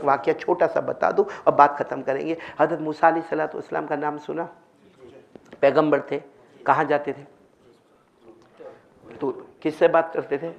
ایک واقعہ چھوٹا سا بتا دوں اور بات ختم کریں گے. حضرت موسیٰ علیہ السلام کا نام سنا؟ پیغمبر تھے. کہاں جاتے تھے؟ تو کس سے بات کرتے تھے؟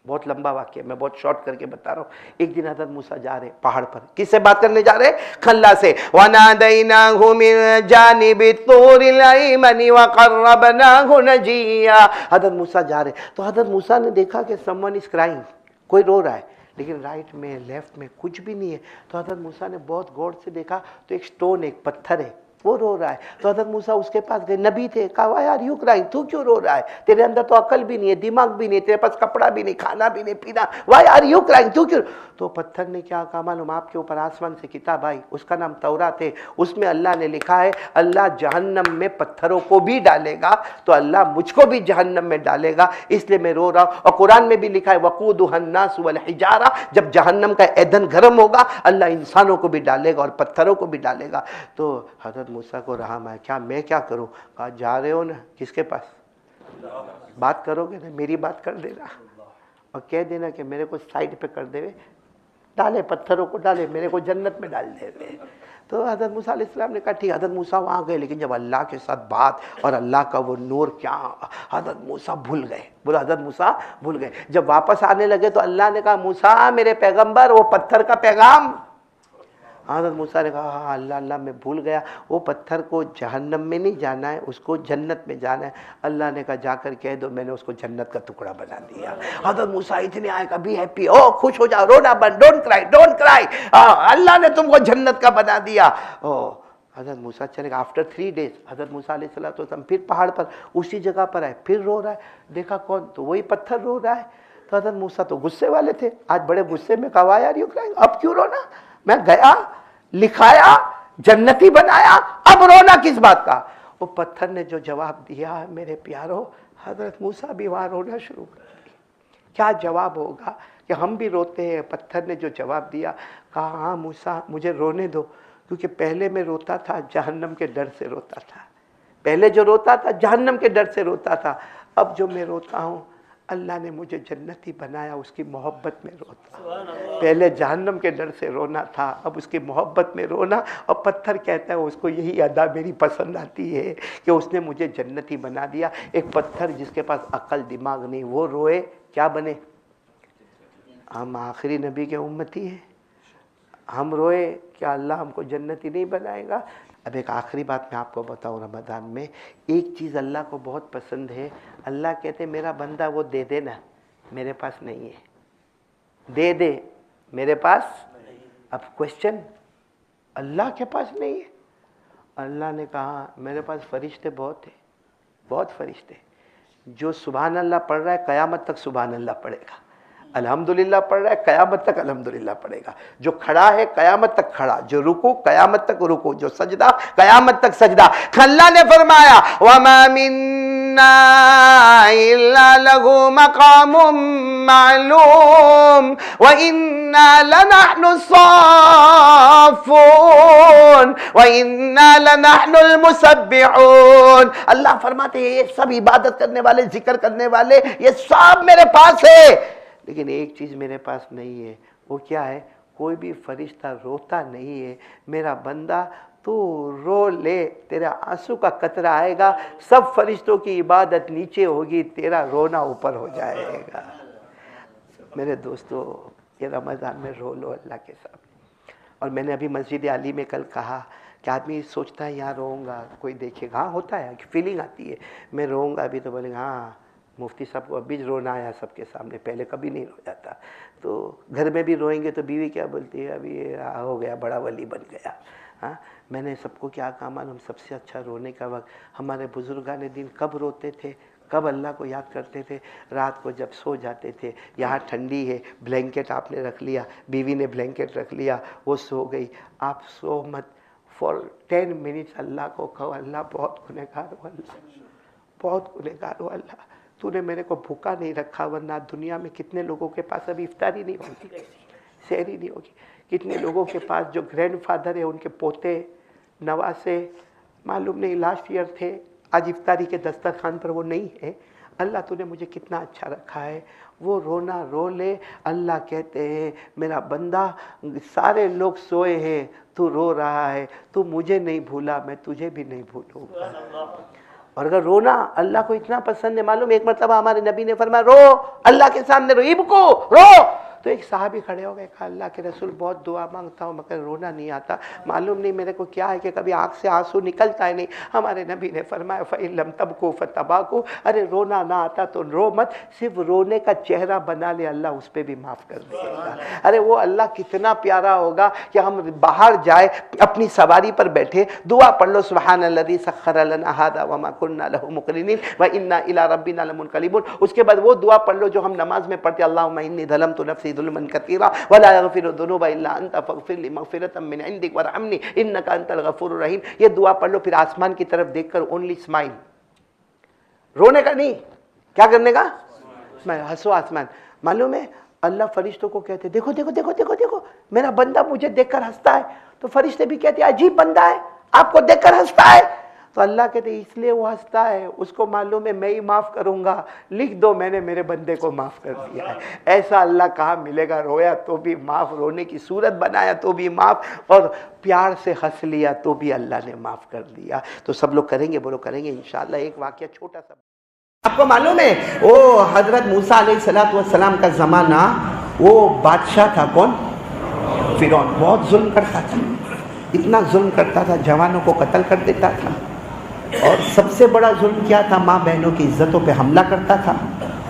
بہت لمبا واقعہ میں بہت شارٹ کر کے بتا رہا ہوں. ایک دن حضرت موسیٰ جا رہے پہاڑ پر. کس سے بات کرنے جا رہے؟ کھلا سے. وَنَادَيْنَاهُ مِن جَانِبِ الطُّورِ الْأَيْمَنِ وَقَرَّبْنَاهُ نَجِيًّا. حضرت موسیٰ جا رہے تو حضرت موسیٰ نے دیکھا کہ someone is crying, کوئی رو رہا ہے لیکن رائٹ میں لیفٹ میں کچھ بھی نہیں ہے. تو حضرت موسیٰ نے بہت غور سے دیکھا تو ایک سٹون، ایک پتھر ہے، وہ رو رہا ہے. تو حضرت موسیٰ اس کے پاس گئے، نبی تھے. کہا why are you crying؟ تو کیوں رو رہا ہے؟ تیرے اندر تو عقل بھی نہیں ہے، دماغ بھی نہیں، تیرے پاس کپڑا بھی نہیں، کھانا بھی نہیں، پینا. why are you crying؟ تو کیوں؟ تو پتھر نے کیا کہا معلوم؟ آپ کے اوپر آسمان سے کتاب آئی، اس کا نام تورات ہے. اس میں اللہ نے لکھا ہے اللہ جہنم میں پتھروں کو بھی ڈالے گا، تو اللہ مجھ کو بھی جہنم میں ڈالے گا، اس لیے میں رو رہا ہوں. اور قرآن میں بھی لکھا ہے وقودها الناس والحجارہ، جب جہنم کا ایندھن گرم ہوگا اللہ انسانوں کو بھی ڈالے گا اور پتھروں کو بھی ڈالے گا. تو حضرت موسیٰ کو رحم آیا، کیا میں کیا کروں؟ کہا جا رہے ہو نا کس کے پاس؟ بات کرو گے نا، میری بات کر دینا اور کہہ دینا کہ میرے کو سائڈ پہ کر دے، ڈالے پتھروں کو، ڈالے میرے کو جنت میں ڈال دے. تو حضرت موسیٰ علیہ السلام نے کہا ٹھیک. حضرت موسیٰ وہاں گئے لیکن جب اللہ کے ساتھ بات اور اللہ کا وہ نور کیا، حضرت موسیٰ بھول گئے. بولا حضرت موسیٰ بھول گئے. جب واپس آنے لگے تو اللہ نے کہا موسیٰ میرے پیغمبر وہ پتھر کا پیغام. حضرت موسیٰ نے کہا ہاں اللہ اللہ میں بھول گیا، وہ پتھر کو جہنم میں نہیں جانا ہے، اس کو جنت میں جانا ہے. اللہ نے کہا جا کر کہہ دو میں نے اس کو جنت کا ٹکڑا بنا دیا. حضرت موسیٰ اتنے آئے کبھی ہیپی، او خوش ہو جاؤ، رونا بند، ڈونٹ کرائی ڈونٹ کرائی، اللہ نے تم کو جنت کا بنا دیا. حضرت موسیٰ چلے گا. آفٹر 3 days حضرت موسیٰ علیہ السلام پھر پہاڑ پر اسی جگہ پر آئے، پھر رو رہا ہے. دیکھا کون؟ تو وہی پتھر رو رہا ہے. تو حضرت موسیٰ تو غصے والے تھے، آج بڑے غصے میں. کہا یار یو کرائنگ، اب کیوں رونا؟ میں گیا لکھایا جنتی بنایا، اب رونا کس بات کا؟ وہ پتھر نے جو جواب دیا میرے پیارو، حضرت موسیٰ بھی وہاں رونا شروع کر دیا. کیا جواب ہوگا کہ ہم بھی روتے ہیں؟ پتھر نے جو جواب دیا، کہا ہاں موسیٰ مجھے رونے دو، کیونکہ پہلے میں روتا تھا جہنم کے ڈر سے روتا تھا. پہلے جو روتا تھا جہنم کے ڈر سے روتا تھا، اب جو میں روتا ہوں اللہ نے مجھے جنتی بنایا، اس کی محبت میں روتا. پہلے جہنم کے ڈر سے رونا تھا، اب اس کی محبت میں رونا. اور پتھر کہتا ہے اس کو یہی ادا میری پسند آتی ہے کہ اس نے مجھے جنتی بنا دیا. ایک پتھر جس کے پاس عقل دماغ نہیں، وہ روئے کیا بنے؟ ہم آخری نبی کے امتی ہیں، ہم روئے کیا اللہ ہم کو جنتی نہیں بنائے گا؟ اب ایک آخری بات میں آپ کو بتاؤں، رمضان میں ایک چیز اللہ کو بہت پسند ہے. اللہ کہتے میرا بندہ وہ دے دے نا، میرے پاس نہیں ہے، دے دے میرے پاس. اب کوشچن، اللہ کے پاس نہیں ہے؟ اللہ نے کہا میرے پاس فرشتے بہت ہیں، بہت فرشتے. جو سبحان اللہ پڑھ رہا ہے قیامت تک سبحان اللہ پڑھے گا، الحمدللہ پڑھ رہا ہے قیامت تک الحمدللہ پڑھے گا. جو کھڑا ہے قیامت تک کھڑا، جو رکو قیامت تک رکو، جو سجدہ قیامت تک سجدہ. اللہ نے فرمایا وَمَا مِنَّا إِلَّا لَهُ مَقَامٌ مَعْلُومٌ وَإِنَّا لَنَحْنُ الصَّافُّونَ وَإِنَّا لَنَحْنُ الْمُسَبِّحُونَ. اللہ فرماتے ہیں یہ سب عبادت کرنے والے، ذکر کرنے والے، یہ سب میرے پاس ہے، لیکن ایک چیز میرے پاس نہیں ہے. وہ کیا ہے؟ کوئی بھی فرشتہ روتا نہیں ہے. میرا بندہ تو رو لے، تیرا آنسو کا قطرہ آئے گا، سب فرشتوں کی عبادت نیچے ہوگی، تیرا رونا اوپر ہو جائے گا. میرے دوستو یہ رمضان میں رو لو اللہ کے سامنے. اور میں نے ابھی مسجد علی میں کل کہا کہ آدمی سوچتا ہے یہاں روؤں گا کوئی دیکھے گا، ہاں ہوتا ہے فیلنگ آتی ہے میں روؤں گا ابھی، تو بولے گا ہاں مفتی صاحب کو ابھی رونا آیا سب کے سامنے، پہلے کبھی نہیں رو جاتا. تو گھر میں بھی روئیں گے تو بیوی کیا بولتی ہے؟ ابھی یہ ہو گیا بڑا ولی بن گیا. ہاں میں نے سب کو کیا کہا معلوم؟ سب سے اچھا رونے کا وقت ہمارے بزرگان دین کب روتے تھے، کب اللہ کو یاد کرتے تھے؟ رات کو جب سو جاتے تھے، یہاں ٹھنڈی ہے، بلینکٹ آپ نے رکھ لیا، بیوی نے بلینکٹ رکھ لیا، وہ سو گئی، آپ سو مت. فار 10 منٹس اللہ کو کہو اللہ بہت گنہگار ہو، اللہ بہت گنہگار ہو، اللہ تو نے میرے کو بھوکا نہیں رکھا، ورنہ دنیا میں کتنے لوگوں کے پاس ابھی افطاری نہیں ہوگی، سحری نہیں ہوگی. کتنے لوگوں کے پاس جو گرینڈ فادر ہے ان کے پوتے نواسے معلوم نہیں لاسٹ ایئر تھے، آج افطاری کے دسترخوان پر وہ نہیں ہے. اللہ تو نے مجھے کتنا اچھا رکھا ہے. وہ رونا رو لے. اللہ کہتے ہیں میرا بندہ سارے لوگ سوئے ہیں, تو رو رہا ہے, تو مجھے نہیں بھولا, میں تجھے بھی نہیں بھولوں گا. اور اگر رونا اللہ کو اتنا پسند ہے, معلوم ایک مرتبہ ہمارے نبی نے فرمایا رو اللہ کے سامنے, رو ابکو, رو. تو ایک صحابی کھڑے ہو گئے, کہا اللہ کے رسول بہت دعا مانگتا ہوں مگر رونا نہیں آتا, معلوم نہیں میرے کو کیا ہے کہ کبھی آنکھ سے آنسو نکلتا ہے نہیں. ہمارے نبی نے فرمایا فَإِن لَمْ تَبْكُوا فَتَبَاكُوا, ارے رونا نہ آتا تو رو مت, صرف رونے کا چہرہ بنا لے, اللہ اس پہ بھی معاف کر دے گا. ارے وہ اللہ کتنا پیارا ہوگا کہ ہم باہر جائے, اپنی سواری پر بیٹھے, دعا پڑھ لو سبحان الذی سخر لنا ھذا وما كنا له مقرنین وانا الى ربنا لمنقلبون. اس کے بعد وہ دعا پڑھ لو جو ہم نماز میں پڑھتے, اللہم انی ظلمت نفسی ظلما کثیرا ولا یغفر الذنوب الا انت فاغفر لي مغفرۃ من عندک وارحمنی انک انت الغفور الرحیم. یہ دعا پڑھ لو, پھر آسمان کی طرف دیکھ کر اونلی اسمائل, رونے کا نہیں, کیا کرنے کا, ہنسو آسمان. معلوم ہے اللہ فرشتوں کو کہتے دیکھو دیکھو دیکھو دیکھو دیکھو میرا بندہ مجھے دیکھ کر ہنستا ہے. تو فرشتے بھی کہتے عجیب بندہ ہے, آپ کو دیکھ کر ہنستا ہے. تو اللہ کہتے اس لیے وہ ہنستا ہے, اس کو معلوم ہے میں ہی معاف کروں گا, لکھ دو میں نے میرے بندے کو معاف کر دیا ہے. ایسا اللہ کہاں ملے گا, رویا تو بھی معاف, رونے کی صورت بنایا تو بھی معاف, اور پیار سے ہنس لیا تو بھی اللہ نے معاف کر دیا. تو سب لوگ کریں گے, بولو کریں گے انشاءاللہ. ایک واقعہ چھوٹا سا آپ کو معلوم ہے, وہ حضرت موسیٰ علیہ السلام کا زمانہ, وہ بادشاہ تھا کون, فرعون. بہت ظلم کرتا تھا, اتنا ظلم کرتا تھا, جوانوں کو قتل کر دیتا تھا. اور سب سے بڑا ظلم کیا تھا, ماں بہنوں کی عزتوں پہ حملہ کرتا تھا.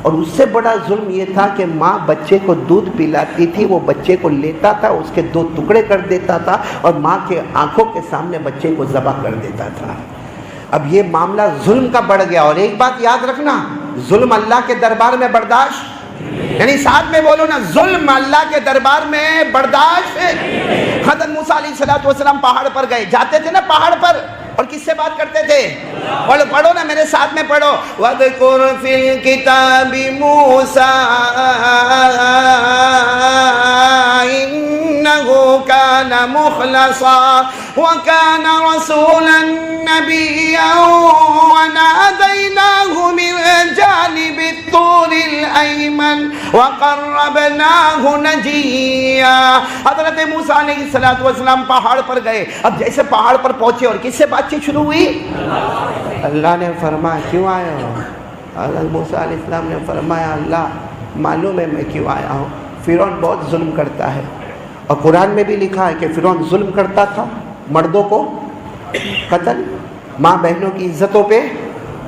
اور اس سے بڑا ظلم یہ تھا کہ ماں بچے کو دودھ پلاتی تھی, وہ بچے کو لیتا تھا, اس کے 2 ٹکڑے کر دیتا تھا, اور ماں کے آنکھوں کے سامنے بچے کو ذبح کر دیتا تھا. اب یہ معاملہ ظلم کا بڑھ گیا. اور ایک بات یاد رکھنا, ظلم اللہ کے دربار میں برداشت, یعنی ساتھ میں بولو نا, ظلم اللہ کے دربار میں برداشت ہے. حضرت موسیٰ علیہ السلام پہاڑ پر گئے, جاتے تھے نا پہاڑ پر, اور کس سے بات کرتے تھے, پڑھو نا میرے ساتھ میں پڑھو, وَاذْكُرْ فِي الْكِتَابِ مُوسَىٰ إِنَّهُ كَانَ مُخْلَصًا وَكَانَ رَسُولًا نَبِيًّا وَنَادَيْنَاهُ مِنْ جَانِبِ الطُّورِ الْأَيْمَنِ وَقَرَّبْنَاهُ نَجِيًّا. حضرت موسیٰ علیہ السلام پہاڑ پر گئے. اب جیسے پہاڑ پر پہنچے, اور کس سے بات چیت شروع ہوئی, اللہ نے فرمایا کیوں آئے ہو. حضرت موسیٰ علیہ السلام نے فرمایا اللہ معلوم ہے میں کیوں آیا ہوں, فرعون بہت ظلم کرتا ہے. اور قرآن میں بھی لکھا ہے کہ فرعون ظلم کرتا تھا, مردوں کو قتل, ماں بہنوں کی عزتوں پہ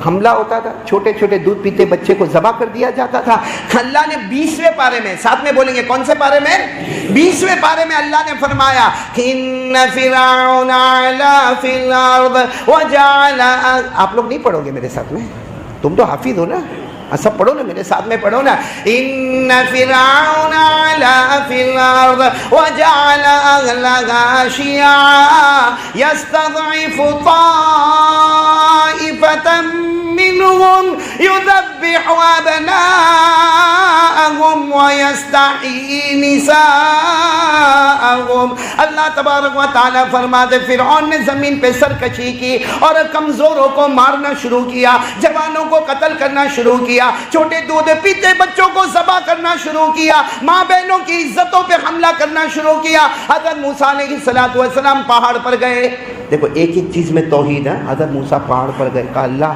حملہ ہوتا تھا, چھوٹے چھوٹے دودھ پیتے بچے کو ذبح کر دیا جاتا تھا. اللہ نے 20ویں پارے میں, ساتھ میں بولیں گے کون سے پارے میں, 20ویں پارے میں اللہ نے فرمایا ان فرعون علا فی الارض وجعل. آپ لوگ نہیں پڑھو گے میرے ساتھ میں, تم تو حافظ ہو نا, سب پڑھو نا میرے ساتھ میں, پڑھو نا. ان فرعون علا فی الارض وجعل اہلہا شیعا یستضعف طائفة منهم يذبح أبناءهم ويستحيي نساءهم. اللہ تبارک و تعالیٰ فرماتے فرعون نے زمین پہ سرکشی کی, اور کمزوروں کو مارنا شروع کیا, جوانوں کو قتل کرنا شروع کیا, چھوٹے دودھ پیتے بچوں کو ذبح کرنا شروع کیا, ماں بہنوں کی عزتوں پہ حملہ کرنا شروع کیا. حضرت موسیٰ علیہ السلام پہاڑ پر گئے. دیکھو ایک ایک چیز میں توحید ہے. حضرت موسیٰ پہاڑ پر گئے, کہا اللہ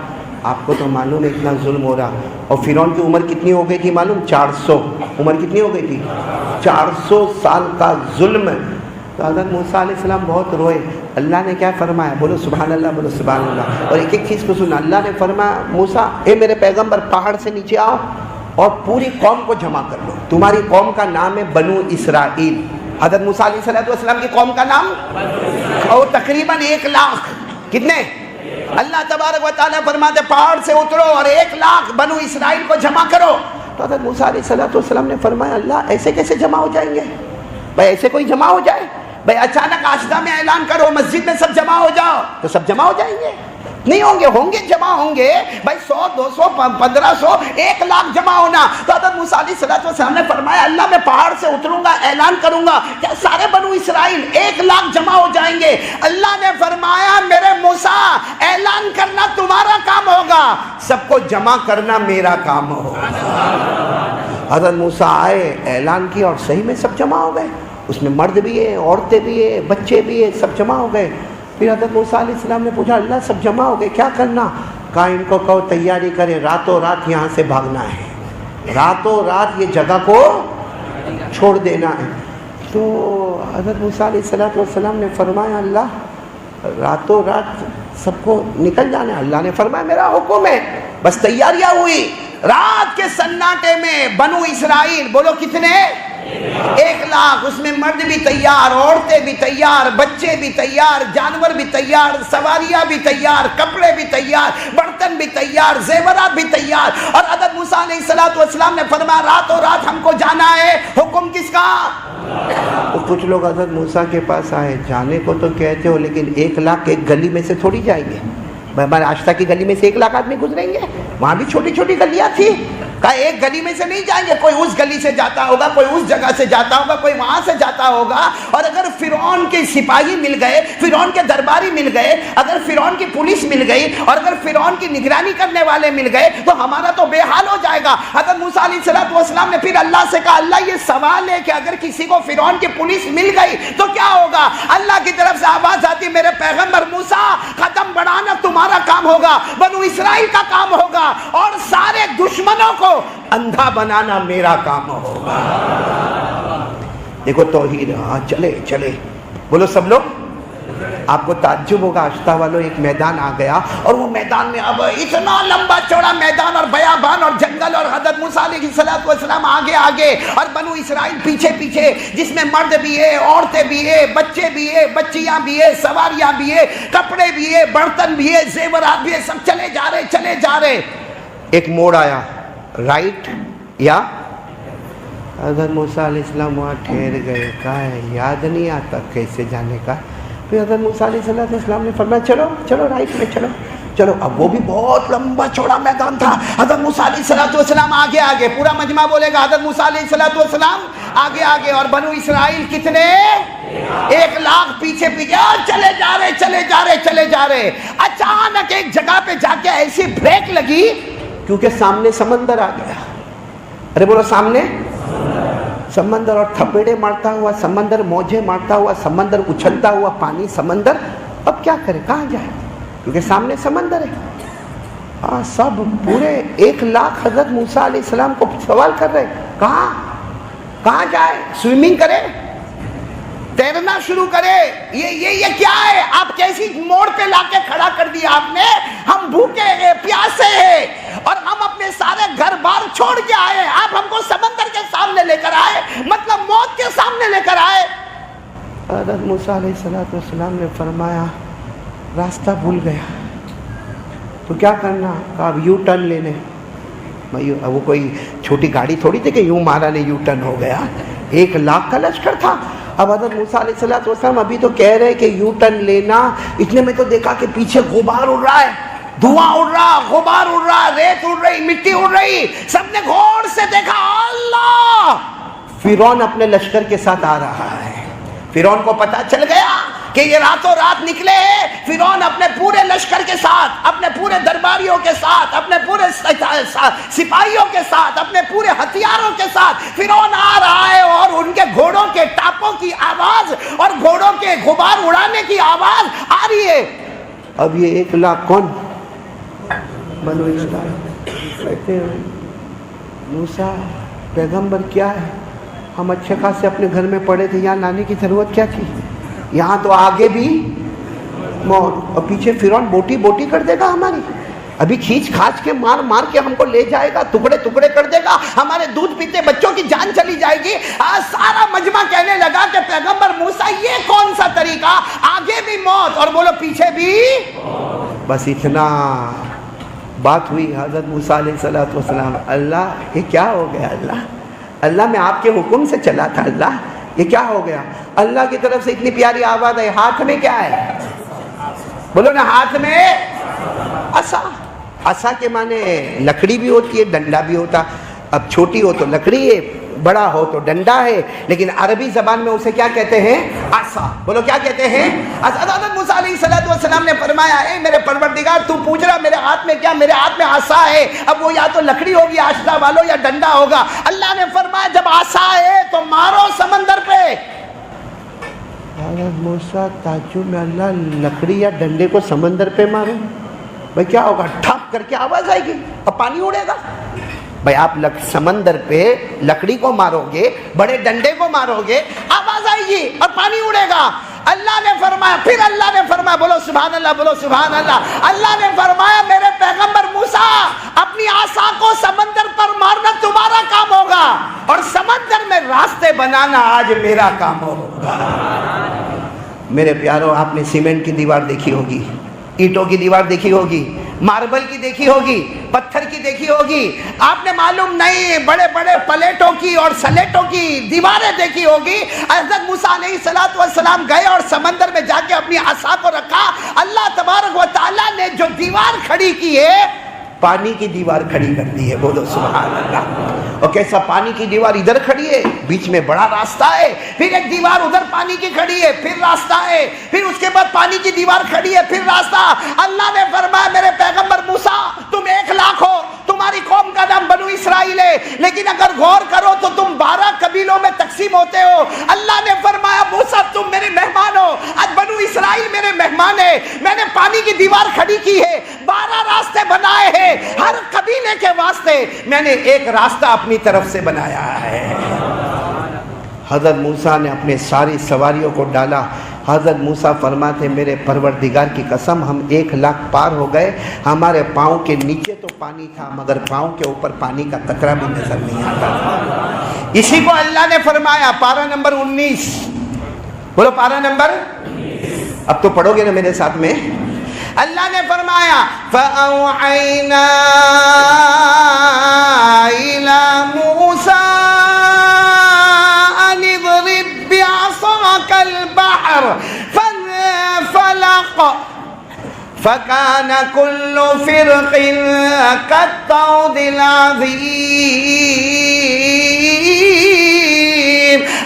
آپ کو تو معلوم ہے اتنا ظلم ہو رہا. اور فرعون کی عمر کتنی ہو گئی تھی معلوم, 400. عمر کتنی ہو گئی تھی, 400 سال کا ظلم. تو حضرت موسیٰ علیہ السلام بہت روئے. اللہ نے کیا فرمایا, بولو سبحان اللہ, بولو سبحان اللہ. اور ایک ایک چیز کو سننا. اللہ نے فرمایا موسیٰ اے میرے پیغمبر پہاڑ سے نیچے آؤ اور پوری قوم کو جمع کر لو. تمہاری قوم کا نام ہے بنو اسرائیل. حضرت موسیٰ علیہ السلام کی قوم کا نام, اور تقریباً 1 لاکھ. کتنے, اللہ تبارک و تعالیٰ فرماتے پہاڑ سے اترو اور 1 لاکھ بنو اسرائیل کو جمع کرو. تو حضرت موسیٰ علیہ السلام نے فرمایا اللہ ایسے کیسے جمع ہو جائیں گے بھائی, ایسے کوئی جمع ہو جائے بھائی, اچانک آشدہ میں اعلان کرو مسجد میں سب جمع ہو جاؤ, تو سب جمع ہو جائیں گے. نہیں ہوں گے، ہوں گے جمع ہوں گے بھائی، 100 200 1500 1 لاکھ جمع ہونا. تو حضرت موسیٰ علیہ السلام نے فرمایا اللہ میں پہاڑ سے اتروں گا، اعلان کروں گا کیا سارے بنو اسرائیل 1 لاکھ جمع ہو جائیں گے؟ اللہ نے فرمایا میرے موسیٰ اعلان کرنا تمہارا کام ہوگا، سب کو جمع کرنا میرا کام ہوگا. حضرت موسیٰ آئے، اعلان کیا اور صحیح میں سب جمع ہو گئے. اس میں مرد بھی ہے، عورتیں بھی ہے، بچے بھی ہے، سب جمع ہو گئے. پھر حضرت موسیٰ علیہ السلام نے پوچھا اللہ سب جمع ہو گئے کیا کرنا؟ کہا ان کو کہو تیاری کریں، راتوں رات یہاں سے بھاگنا ہے، راتوں رات یہ جگہ کو چھوڑ دینا ہے. تو حضرت موسیٰ علیہ السلام نے فرمایا اللہ راتوں رات سب کو نکل جانا ہے؟ اللہ نے فرمایا میرا حکم ہے. بس تیاریاں ہوئی، رات کے سناٹے میں بنو اسرائیل بولو کتنے؟ 1 لاکھ. اس میں مرد بھی تیار، عورتیں بھی تیار، بچے بھی تیار، جانور بھی تیار، سواریاں بھی تیار، کپڑے بھی تیار، برتن بھی تیار، زیورات بھی تیار. اور حضرت موسیٰ علیہ السلام نے فرمایا راتوں رات ہم کو جانا ہے. حکم کس کا؟ تو کچھ لوگ حضرت موسیٰ کے پاس آئے، جانے کو تو کہتے ہو لیکن 1 لاکھ ایک گلی میں سے تھوڑی جائیں گے. ہمارے آشتا کی گلی میں سے 1 لاکھ آدمی گزریں گے؟ وہاں بھی چھوٹی چھوٹی گلیاں تھی. کہا ایک گلی میں سے نہیں جائیں گے، کوئی اس گلی سے جاتا ہوگا، کوئی اس جگہ سے جاتا ہوگا، کوئی وہاں سے جاتا ہوگا. اور اگر فرعون کے سپاہی مل گئے، فرعون کے درباری مل گئے، اگر فرعون کی پولیس مل گئی اور اگر فرعون کی نگرانی کرنے والے مل گئے تو ہمارا تو بے حال ہو جائے گا. حضرت موسیٰ علیہ السلام نے پھر اللہ سے کہا اللہ یہ سوال ہے کہ اگر کسی کو فرعون کی پولیس مل گئی تو کیا ہوگا؟ اللہ کی طرف سے آواز آتی میرے پیغمبر موسیٰ قدم بڑھانا تمہارا کام ہوگا، بنو اسرائیل کا کام ہوگا، اور سارے دشمنوں کو اندھا بنانا میرا کام ہوگا. دیکھو توحید. ہاں چلے چلے بولو سب لوگ. آپ کو تعجب ہوگا آشتا والوں ایک میدان آ گیا اور وہ میدان میں اب اتنا لمبا چوڑا میدان اور بیابان اور جنگل اور حضرت موسیٰ علیہ السلام آگے آگے اور بنو اسرائیل پیچھے پیچھے، جس میں مرد بھی ہے، عورتیں بھی ہے، بچے بھی ہے، بچیاں بھی ہے، سواریاں بھی ہے، کپڑے بھی ہے، برتن بھی ہے، زیورات بھی ہے، سب چلے جا رہے چلے جا رہے. ایک موڑ آیا رائٹ یا حضرت موسیٰ علیہ السلام وہاں ٹھہر گئے. کہا ہے یاد نہیں آتا کیسے جانے کا. پھر حضرت موسیٰ علیہ السلام نے فرمایا چلو چلو رائٹ میں چلو چلو. اب وہ بھی بہت لمبا چوڑا میدان تھا. حضرت موسیٰ علیہ السلام آگے آگے، پورا مجمع بولے گا حضرت موسیٰ علیہ السلام آگے آگے، اور بنو اسرائیل کتنے؟ 1 لاکھ پیچھے پیچھے چلے جا رہے چلے جا رہے چلے جا رہے. اچانک ایک جگہ پہ جا کے ایسی بریک لگی کیونکہ سامنے سمندر آ گیا. ارے بولو سامنے سمندر، اور تھپیڑے مارتا ہوا سمندر، موجیں مارتا ہوا سمندر، اچھلتا ہوا پانی سمندر. اب کیا کرے، کہاں جائے کیونکہ سامنے سمندر ہے. سب پورے 1 لاکھ حضرت موسیٰ علیہ السلام کو سوال کر رہے کہاں جائے؟ سوئمنگ کرے، تیرنا شروع کرے. یہ کیا ہے؟ آپ کیسی موڑ پہ لا کے کھڑا کر دیا آپ نے. ہم بھوکے ہیں، پیاسے ہیں، اور ہم اپنے سارے گھر بار چھوڑ کے آئے، آپ ہم کو سمندر کے سامنے لے کر آئے، مطلب موت کے سامنے لے کر آئے. حضرت موسیٰ علیہ السلام نے فرمایا راستہ بھول گیا تو کیا کرنا؟ کہا اب یو ٹرن لینے. وہ کوئی چھوٹی گاڑی تھوڑی تھی کہ یوں مارا نہیں یو ٹرن ہو گیا. 1 لاکھ کا لشکر تھا. اب حضرت موسیٰ علیہ السلام ابھی تو کہہ رہے کہ یو ٹرن لینا، اتنے میں تو دیکھا کہ پیچھے غبار اڑ رہا ہے، دھواں اڑ رہا، غبار اڑ رہا، ریت اڑ رہی، مٹی اڑ رہی. سب نے غور سے دیکھا اللہ فرعون اپنے لشکر کے ساتھ آ رہا ہے. فرعون کو پتا چل گیا کہ یہ راتوں رات نکلے ہیں. فرعون اپنے پورے لشکر کے ساتھ، اپنے پورے درباریوں کے ساتھ، اپنے پورے سپاہیوں کے ساتھ، اپنے پورے ہتھیاروں کے ساتھ فرعون آ رہا ہے، اور ان کے گھوڑوں کے ٹاپوں کی آواز اور گھوڑوں کے غبار اڑانے کی آواز آ رہی ہے. اب یہ 1 لاکھ کون؟ بنو اسرائیل. کہتے ہیں موسیٰ پیغمبر کیا ہے، ہم اچھے خاصے اپنے گھر میں پڑے تھے، یہاں لانے کی ضرورت کیا تھی؟ یہاں تو آگے بھی موت اور پیچھے فرعون بوٹی کر دے گا ہماری. ابھی کھینچ کھانچ کے مار کے ہم کو لے جائے گا، ٹکڑے ٹکڑے کر دے گا، ہمارے دودھ پیتے بچوں کی جان چلی جائے گی. سارا مجمع کہنے لگا کہ پیغمبر موسیٰ یہ کون سا طریقہ، آگے بھی موت اور بولو پیچھے بھی. بس اتنا بات ہوئی. حضرت موسیٰ علیہ السلام اللہ یہ کیا ہو گیا؟ اللہ میں آپ کے حکم سے چلا تھا، اللہ یہ کیا ہو گیا؟ اللہ کی طرف سے اتنی پیاری آواز ہے. ہاتھ میں کیا ہے؟ بولو نا ہاتھ میں عصا. عصا کے معنی لکڑی بھی ہوتی ہے، ڈنڈا بھی ہوتا. اب چھوٹی ہو تو لکڑی ہے، بڑا ہو تو ڈنڈا ہے، لیکن عربی زبان میں اسے کیا کہتے ہیں؟ عصا. بولو کیا کہتے ہیں؟ حضرت موسیٰ علیہ السلام نے فرمایا اے میرے پروردگار تو پوچھ رہا میرے ہاتھ میں کیا؟ میرے ہاتھ میں عصا ہے. اب وہ یا تو لکڑی ہوگی آشنا والو یا ڈنڈا ہوگا. اللہ نے فرمایا جب عصا ہے تو مارو سمندر پہ. حضرت موسیٰ تعجب میں، اللہ لکڑی یا ڈنڈے کو سمندر پہ مارو؟ بھائی کیا ہوگا؟ ٹھپ کر کے آواز آئے گی اور پانی اڑے گا. بھائی آپ سمندر پہ لکڑی کو مارو گے، بڑے ڈنڈے کو مارو گے، آواز آئے گی اور پانی اڑے گا. اللہ نے فرمایا، پھر اللہ نے فرمایا، بولو سبحان اللہ، بولو سبحان اللہ. اللہ نے فرمایا میرے پیغمبر موسیٰ اپنی عصا کو سمندر پر مارنا تمہارا کام ہوگا اور سمندر میں راستے بنانا آج میرا کام ہوگا. میرے پیارو، آپ نے سیمنٹ کی دیوار دیکھی ہوگی، اینٹوں کی دیوار دیکھی ہوگی، ماربل کی دیکھی ہوگی، پتھر کی دیکھی ہوگی. آپ نے معلوم نہیں بڑے بڑے پلیٹوں کی اور سلیٹوں کی دیواریں دیکھی ہوگی. حضرت موسیٰ علیہ السلام گئے اور سمندر میں جا کے اپنی عصا کو رکھا. اللہ تبارک و تعالیٰ نے جو دیوار کھڑی کی ہے، پانی کی دیوار کھڑی کر دی ہے. بولو سبحان اللہ. اور کیسا پانی کی دیوار ادھر کھڑی ہے، بیچ میں بڑا راستہ ہے، پھر ایک دیوار ادھر پانی کی کھڑی ہے، پھر راستہ ہے، پھر اس کے بعد پانی کی دیوار کھڑی ہے، پھر راستہ. اللہ نے فرمایا میرے پیغمبر موسیٰ تم 1,00,000 ہو، تمہاری قوم کا نام بنو اسرائیل ہے، لیکن اگر غور کرو تو تم 12 قبیلوں میں تقسیم ہوتے ہو. اللہ نے فرمایا موسیٰ تم میرے مہمان ہو، آج بنو اسرائیل میرے مہمان ہے. میں نے پانی کی دیوار کھڑی کی ہے، 12 راستے بنائے ہیں، ہر قبیلے کے واسطے میں نے ایک راستہ اپنی طرف سے بنایا ہے. حضرت موسیٰ نے اپنے ساری سواریوں کو ڈالا. حضرت موسیٰ فرماتے میرے پروردگار کی قسم ہم 1,00,000 پار ہو گئے، ہمارے پاؤں کے نیچے تو پانی تھا مگر پاؤں کے اوپر پانی کا قطرہ بھی نظر نہیں آتا تھا. اسی کو اللہ نے فرمایا پارہ نمبر 19. بولو پارہ نمبر. اب تو پڑھو گے نا میرے ساتھ میں. اللہ نے فرمایا فَأَوْحَيْنَا إِلَى مُوسَىٰ أَنِ اضْرِب بِّعَصَاكَ الْبَحْرَ فَانفَلَقَ فَكَانَ كُلُّ فِرْقٍ كَالطَّوْدِ الْعَظِيمِ.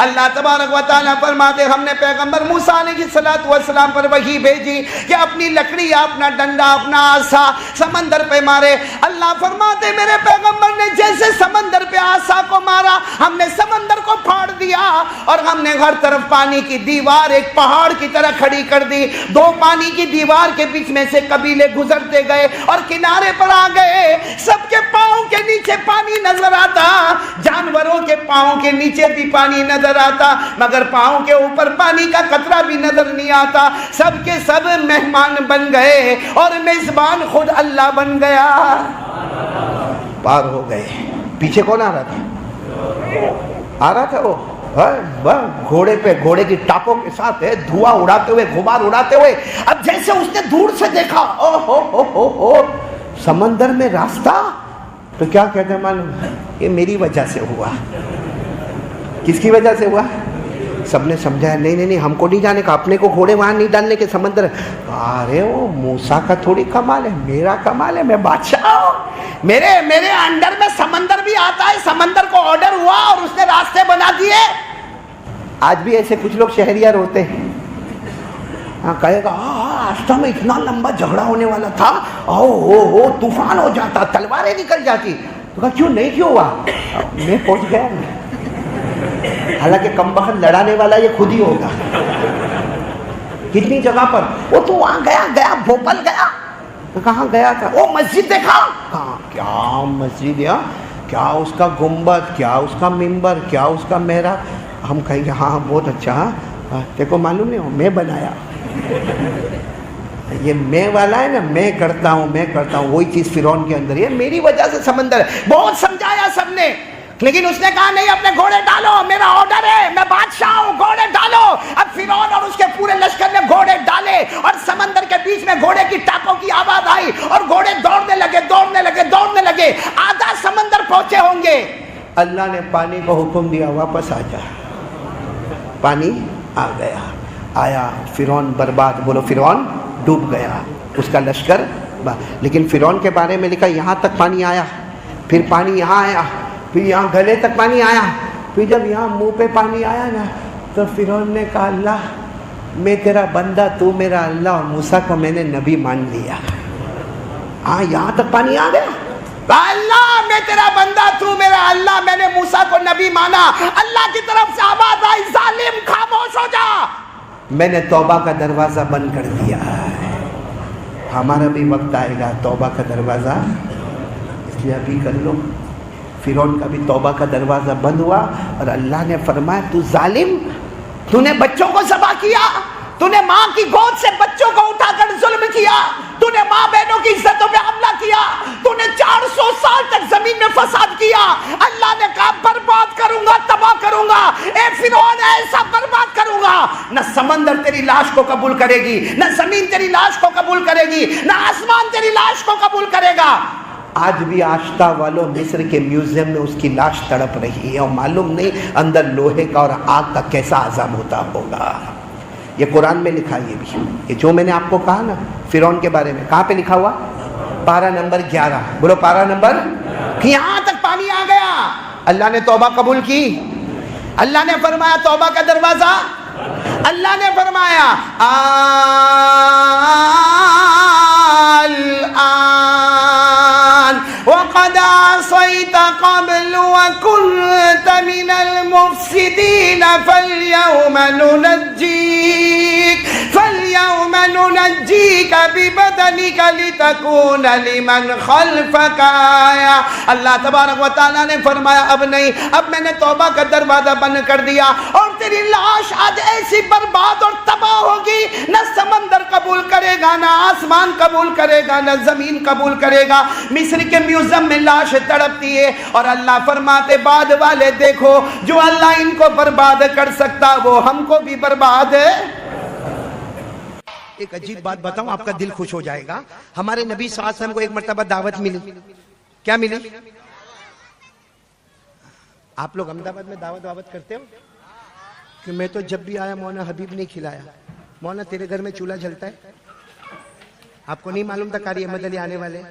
اللہ تبارک و تعالیٰ فرماتے ہم نے پیغمبر موسیٰ علیہ السلام پر وحی بھیجی کہ اپنی لکڑی، اپنا ڈنڈا، اپنا عصا سمندر پہ مارے. اللہ فرماتے میرے پیغمبر نے جیسے سمندر پہ عصا کو مارا، ہم نے سمندر کو پھاڑ دیا اور ہم نے ہر طرف پانی کی دیوار ایک پہاڑ کی طرح کھڑی کر دی. 2 پانی کی دیوار کے بیچ میں سے قبیلے گزرتے گئے اور کنارے پر آ گئے. سب کے پاؤں کے نیچے پانی نظر آتا، جانوروں کے پاؤں کے نیچے بھی پانی نظر آتا، مگر پاؤں کے اوپر پانی کا قطرہ بھی نظر نہیں آتا. سب کے سب مہمان بن گئے اور میزبان خود اللہ بن گیا. پار ہو گئے. پیچھے کون آ رہا تھا؟ آ رہا تھا وہ گھوڑے پہ، گھوڑے کی ٹاپوں کے ساتھ ہے، دھواں اڑاتے ہوئے، غبار اڑاتے ہوئے. اب جیسے اس نے دور سے دیکھا او ہو سمندر میں راستہ، تو کیا کہتے ہیں معلوم؟ یہ میری وجہ سے ہوا. کس کی وجہ سے ہوا؟ سب نے سمجھایا نہیں ہم کو نہیں جانے کا، اپنے کو گھوڑے وہاں نہیں ڈالنے کے سمندر. ارے وہ موسیٰ کا تھوڑی کمال ہے، میرا کمال ہے، میں بادشاہ ہوں، میرے انڈر میں سمندر بھی آتا ہے. سمندر کو آرڈر ہوا اور اس نے راستے بنا دیے. آج بھی ایسے کچھ لوگ شہریار ہوتے ہیں، کہے گا راستہ میں اتنا لمبا جھگڑا ہونے والا تھا، او طوفان ہو جاتا، تلواریں نکل جاتی. تو کہا کیوں نہیں، کیوں ہوا؟ میں پہنچ گیا. حالانکہ کم بخت لڑانے والا یہ خود ہی ہوگا. کتنی جگہ پر وہ تو وہاں گیا بھوپال گیا. کہاں گیا تھا؟ وہ مسجد دیکھا. کہاں؟ کیا مسجد ہے، کیا اس کا گنبد، کیا اس کا منبر، کیا اس کا محراب. ہم کہیں گے ہاں بہت اچھا. دیکھو معلوم نہیں ہو میں بنایا. یہ میں والا ہے نا، میں کرتا ہوں وہی چیز فرعون کے اندر ہے. میری وجہ سے سمندر ہے. بہت سمجھایا سب نے، لیکن اس نے کہا نہیں اپنے گھوڑے ڈالو، میرا آرڈر ہے، میں بادشاہ ہوں، گھوڑے ڈالو. اب فرعون اور اس کے پورے لشکر نے گھوڑے ڈالے اور سمندر کے بیچ میں گھوڑے کی ٹاپوں کی آواز آئی اور گھوڑے دوڑنے لگے. آدھا سمندر پہنچے ہوں گے. اللہ نے پانی کو حکم دیا واپس آ جا. پانی آ گیا. آیا فرعون برباد. بولو فرعون ڈوب گیا، اس کا لشکر لیکن فرعون کے بارے میں لکھا یہاں تک پانی آیا، پھر پانی یہاں آیا، پھر یہاں گلے تک پانی آیا، پھر جب یہاں منہ پہ پانی آیا نا تو فرعون نے کہا اللہ میں تیرا بندہ، تو میرا اللہ، اور موسیٰ کو میں نے نبی مان لیا۔ ہاں یہاں تک پانی آ گیا، اللہ میں تیرا بندہ، تو میرا اللہ، میں نے موسیٰ کو نبی مانا۔ اللہ کی طرف سے آواز آئی ظالم خاموش ہو جا، میں نے توبہ کا دروازہ بند کر دیا ہے۔ ہمارا بھی وقت آئے گا توبہ کا دروازہ، اس لیے ابھی کر لو۔ فرعون کا بھی توبہ کا دروازہ بند ہوا اور اللہ نے فرمایا تو ظالم، تو نے بچوں کو ذبح کیا، تو نے ماں کی گود سے بچوں کو اٹھا کر ظلم کیا، تو نے ماں بہنوں کی عزتوں پہ حملہ کیا، تو نے 400 سال تک زمین میں فساد کیا۔ اللہ نے کہا برباد کروں گا، تباہ کروں گا، اے فرعون ایسا برباد کروں گا، نہ سمندر تیری لاش کو قبول کرے گی، نہ زمین تیری لاش کو قبول کرے گی، نہ آسمان تیری لاش کو قبول کرے گا۔ آج بھی آشتا والوں مصر کے میوزیم میں اس کی لاش تڑپ رہی ہے، اور معلوم نہیں اندر لوہے کا اور آگ کا کیسا عذاب ہوتا ہوگا۔ یہ قرآن میں لکھا، یہ بھی یہ جو میں نے آپ کو کہا نا فرعون کے بارے میں، کہاں پہ لکھا ہوا؟ پارہ نمبر 11، بولو پارہ نمبر، یہاں تک پانی آ گیا۔ اللہ نے توبہ قبول کی، اللہ نے فرمایا توبہ کا دروازہ، اللہ نے فرمایا الآن وقد عصيت قبل وكنت من المفسدين فاليوم ننجيك ببدنك لتكون لمن خلفك آية۔ اللہ تبارک و تعالیٰ نے فرمایا اب نہیں، اب میں نے توبہ کا دروازہ بند کر دیا، اور تیری لاش آج ایسی برباد اور تباہ ہوگی، نہ سمندر قبول کرے گا، نہ آسمان قبول کرے گا، نہ زمین قبول کرے گا۔ مصر کے میوزیم میں لاش تڑپتی ہے، اور اللہ فرماتے بعد والے دیکھو، جو اللہ ان کو برباد کر سکتا وہ ہم کو بھی برباد ہے۔ ایک عجیب بات بتاؤں، آپ کا دل خوش ہو جائے گا۔ ہمارے نبی صلی اللہ علیہ وسلم کو ایک مرتبہ دعوت ملی، کیا ملی؟ آپ لوگ احمد آباد میں دعوت کرتے ہو کہ میں تو جب بھی آیا مولانا حبیب نے کھلایا۔ مولانا تیرے گھر میں چولہا جلتا ہے؟ آپ کو نہیں معلوم تھا قاری احمد علی آنے والے؟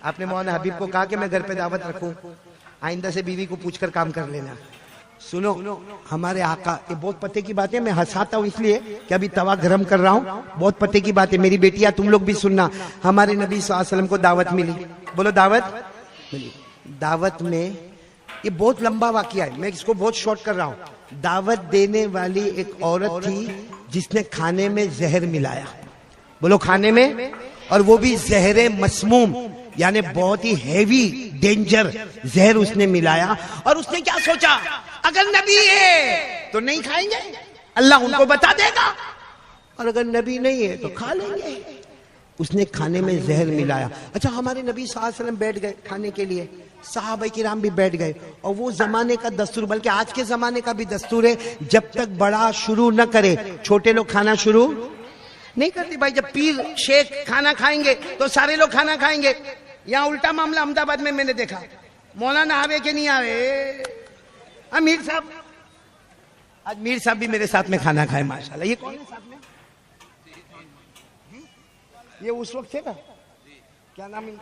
آپ نے مولانا حبیب کو کہا کہ میں گھر پہ دعوت رکھوں، آئندہ سے بیوی کو پوچھ کر کام کر لینا۔ سنو ہمارے آقا، یہ بہت پتے کی بات ہے، میں ہنساتا ہوں اس لیے کہ ابھی توا گرم کر رہا ہوں، بہت پتے کی بات ہے میری بیٹیاں، تم لوگ بھی سننا۔ ہمارے نبی صلی اللہ علیہ وسلم کو دعوت ملی، بولو دعوت ملی۔ دعوت میں یہ بہت لمبا واقعہ ہے، میں اس کو بہت شارٹ کر رہا ہوں۔ دعوت دینے والی ایک عورت تھی جس نے کھانے میں زہر ملایا، بولو کھانے میں، اور وہ بھی زہر مسموم، یعنی بہت ہی ہیوی ڈینجر زہر اس نے ملایا۔ اور اس نے کیا سوچا، اگر نبی ہے تو نہیں کھائیں گے، اللہ ان کو بتا دے گا، اور اگر نبی نہیں ہے تو کھا لیں گے۔ اس نے کھانے میں زہر ملایا۔ اچھا ہمارے نبی صلی اللہ علیہ وسلم بیٹھ گئے کھانے کے لیے، صحابہ کرام بھی بیٹھ گئے، اور وہ زمانے کا دستور، بلکہ آج کے زمانے کا بھی دستور ہے، جب تک بڑا شروع نہ کرے چھوٹے لوگ کھانا شروع نہیں کرتے۔ بھائی جب پیر شیخ کھانا کھائیں گے تو سارے لوگ کھانا کھائیں گے۔ یہاں الٹا معاملہ احمد آباد میں نے دیکھا، مولانا آوے کہ نہیں آوے، امیر صاحب، آج میر صاحب بھی میرے ساتھ میں کھانا کھائے ماشاءاللہ۔ یہ کون ہے ساتھ میں؟ یہ اس وقت تھے نا، کیا نام ہے؟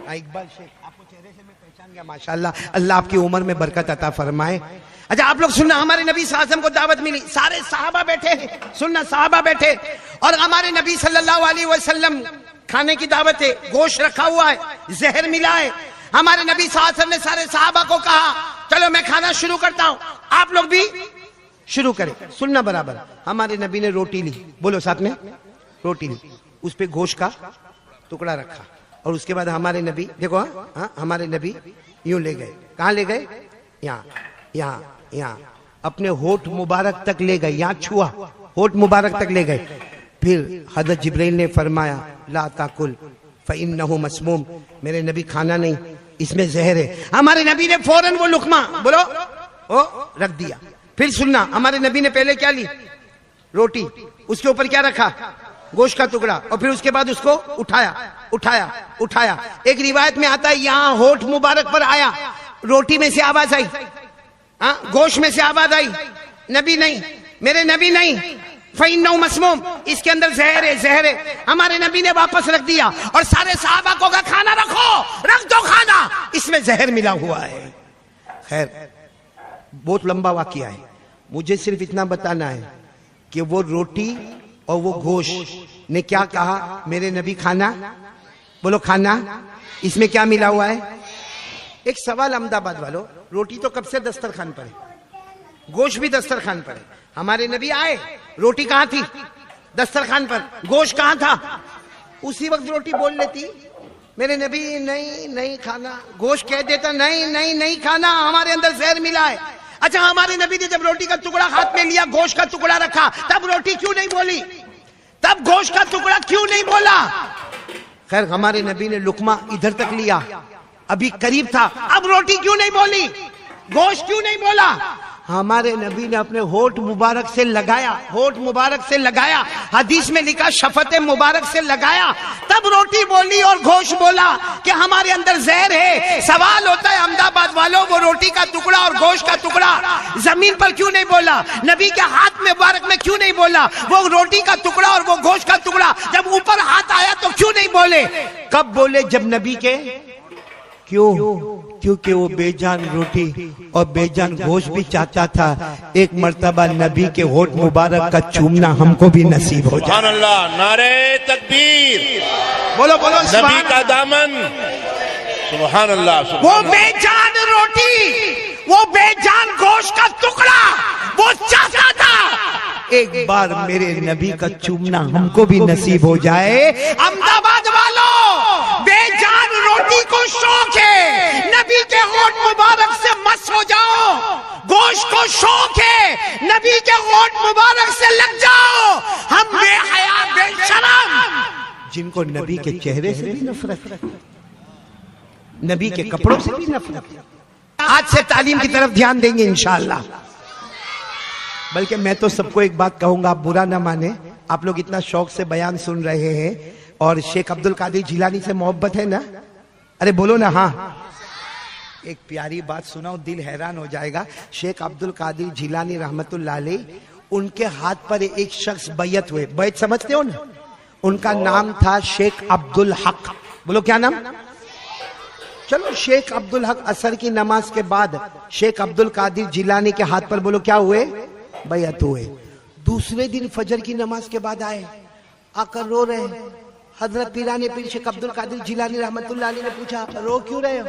اقبال شیخ، آپ کو چہرے سے میں پہچان گیا ماشاءاللہ، اللہ آپ کی عمر میں برکت عطا فرمائے۔ اچھا آپ لوگ سننا، ہمارے نبی صلی اللہ علیہ وسلم کو دعوت ملی، سارے صحابہ بیٹھے، سننا صحابہ بیٹھے، اور ہمارے نبی صلی اللہ علیہ وسلم کھانے کی دعوت ہے، گوشت رکھا ہوا ہے، زہر ملا ہے۔ ہمارے نبی صلی اللہ علیہ وسلم نے سارے صحابہ کو کہا چلو میں کھانا شروع کرتا ہوں، آپ لوگ بھی شروع کریں۔ سننا برابر، ہمارے نبی نے روٹی لی، بولو ساتھ میں، روٹی لی، اس پہ گوشت کا ٹکڑا رکھا، اور اس کے بعد ہمارے نبی دیکھو، ہاں ہمارے نبی یوں لے گئے، کہاں لے گئے؟ یہاں یہاں یہاں، اپنے ہونٹ مبارک تک لے گئے، یہاں چھوا، ہونٹ مبارک تک لے گئے۔ پھر حضرت جبرائیل نے فرمایا لا تاکل فإنہ مسموم، میرے نبی کھانا نہیں، اس میں زہر ہے۔ ہمارے نبی نے فوراً وہ لقمہ بولو او رکھ دیا۔ پھر سننا، ہمارے نبی نے پہلے کیا لی؟ روٹی، اس کے اوپر کیا رکھا؟ گوشت کا ٹکڑا، اور پھر اس کے بعد اس کو اٹھایا اٹھایا اٹھایا۔ ایک روایت میں آتا ہے یہاں ہونٹ مبارک پر آیا، روٹی میں سے آواز آئی، گوشت میں سے آواز آئی، نبی نہیں، میرے نبی نہیں، فإنہ مسموم، اس کے اندر زہر ہے، زہر ہے۔ ہمارے نبی نے واپس رکھ دیا اور سارے صحابہ کو کہا کھانا رکھو، رکھ دو کھانا، اس میں زہر ملا ہوا ہے. خیر بہت لمبا واقعہ ہے، مجھے صرف اتنا بتانا ہے کہ وہ روٹی اور وہ گوشت نے کیا کہا؟ میرے نبی کھانا، بولو کھانا، اس میں کیا ملا ہوا ہے؟ ایک سوال احمد آباد والوں، روٹی تو کب سے دسترخوان پر ہے، گوشت بھی دسترخوان پر ہے. ہمارے نبی آئے، روٹی کہاں تھی؟ دسترخوان پر. گوشت کہاں تھا؟ اسی وقت روٹی بول لیتی میرے نبی نہیں کھانا، گوشت کہہ دیتا نہیں کھانا، ہمارے اندر زہر ملا ہے. اچھا ہمارے نبی نے جب روٹی کا ٹکڑا ہاتھ میں لیا، گوشت کا ٹکڑا رکھا، تب روٹی کیوں نہیں بولی؟ تب گوشت کا ٹکڑا کیوں نہیں بولا؟ خیر ہمارے نبی نے لقمہ ادھر تک لیا، ابھی قریب تھا، اب روٹی کیوں نہیں بولی؟ گوشت کیوں نہیں بولا؟ ہمارے نبی نے اپنے ہونٹ مبارک سے لگایا، ہونٹ مبارک سے لگایا، حدیث میں لکھا شفت مبارک سے لگایا، تب روٹی بولی اور گوشت بولا کہ ہمارے اندر زہر ہے. سوال ہوتا ہے احمد آباد والوں، وہ روٹی کا ٹکڑا اور گوشت کا ٹکڑا زمین پر کیوں نہیں بولا؟ نبی کے ہاتھ مبارک میں کیوں نہیں بولا؟ وہ روٹی کا ٹکڑا اور وہ گوشت کا ٹکڑا جب اوپر ہاتھ آیا تو کیوں نہیں بولے؟ کب بولے؟ جب نبی کے کیونکہ وہ بے جان روٹی اور بے جان گوشت بھی چاہتا تھا. ایک مرتبہ نبی کے ہونٹ مبارک کا چومنا ہم کو بھی نصیب ہو جائے. سبحان اللہ، نعرہ تکبیر، بولو نبی کا دامن، سبحان اللہ. وہ بے جان روٹی، وہ بے جان گوشت کا ٹکڑا وہ چاہتا تھا ایک بار میرے نبی کا چومنا ہم کو بھی نصیب ہو جائے. احمد آباد والوں، بے جان روٹی کو شوق ہے، نبی کے ہونٹ مبارک سے مس ہو جاؤ. گوشت کو شوق ہے، نبی کے ہونٹ مبارک سے لگ جاؤ. ہم بے حیا بے شرم جن کو نبی کے چہرے سے بھی نفرت، نبی کے کپڑوں سے بھی نفرت، آج سے تعلیم کی طرف دھیان دیں گے انشاءاللہ. بلکہ میں تو سب کو ایک بات کہوں گا، آپ برا نہ مانے، آپ لوگ اتنا شوق سے بیان سن رہے ہیں اور شیخ عبد القادر جیلانی سے محبت ہے نا؟ ارے بولو نا ہاں. ایک پیاری بات سناؤ، دل حیران ہو جائے گا. شیخ عبد القادر جیلانی رحمت اللہ علیہ، ان کے ہاتھ پر ایک شخص بیعت ہوئے. بیعت سمجھتے ہو نا؟ ان کا نام تھا شیخ عبد الحق. بولو کیا نام؟ چلو شیخ عبد الحق عصر کی نماز کے بعد شیخ عبد القادر جیلانی کے ہاتھ پر بولو کیا ہوئے؟ بیعت ہوئے. دوسرے دن فجر کی نماز کے بعد آئے، آ کر رو رہے. حضرت پیران پیر شیخ عبد القادر جیلانی رحمت اللہ علیہ نے پوچھا رو کیوں رہے ہو؟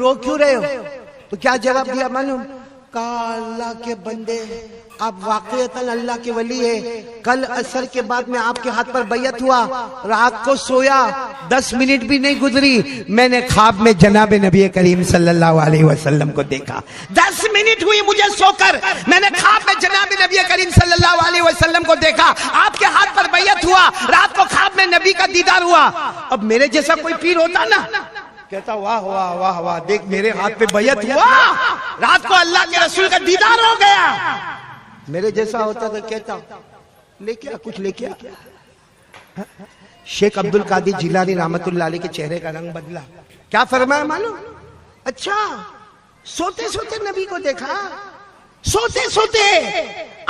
رو کیوں رہے ہو؟ تو کیا جواب دیا معلوم؟ کہا اللہ کے بندے، آپ واقعتاً اللہ کے ولی ہے. کل عصر کے بعد میں آپ کے ہاتھ پر بیعت ہوا، رات کو سویا 10 منٹ بھی نہیں گزری، میں نے خواب میں جناب نبی کریم صلی اللہ علیہ وسلم کو دیکھا. 10 منٹ ہوئی مجھے سو کر، میں نے خواب میں جناب نبی کریم صلی اللہ علیہ وسلم کو دیکھا. آپ کے ہاتھ پر بیعت ہوا، رات کو خواب میں نبی کا دیدار ہوا. اب میرے جیسا کوئی پیر ہوتا نا، کہتا واہ واہ واہ واہ، دیکھ میرے ہاتھ پہ بیعت ہوا، رات کو اللہ کے رسول کا دیدار ہو گیا. میرے جیسا ہوتا تو کہتا لے کیا کچھ لے کیا. شیخ عبد القادر جیلانی رحمت اللہ علیہ کے چہرے کا رنگ بدلا. کیا فرمایا معلوم؟ اچھا سوتے سوتے نبی کو دیکھا، سوتے سوتے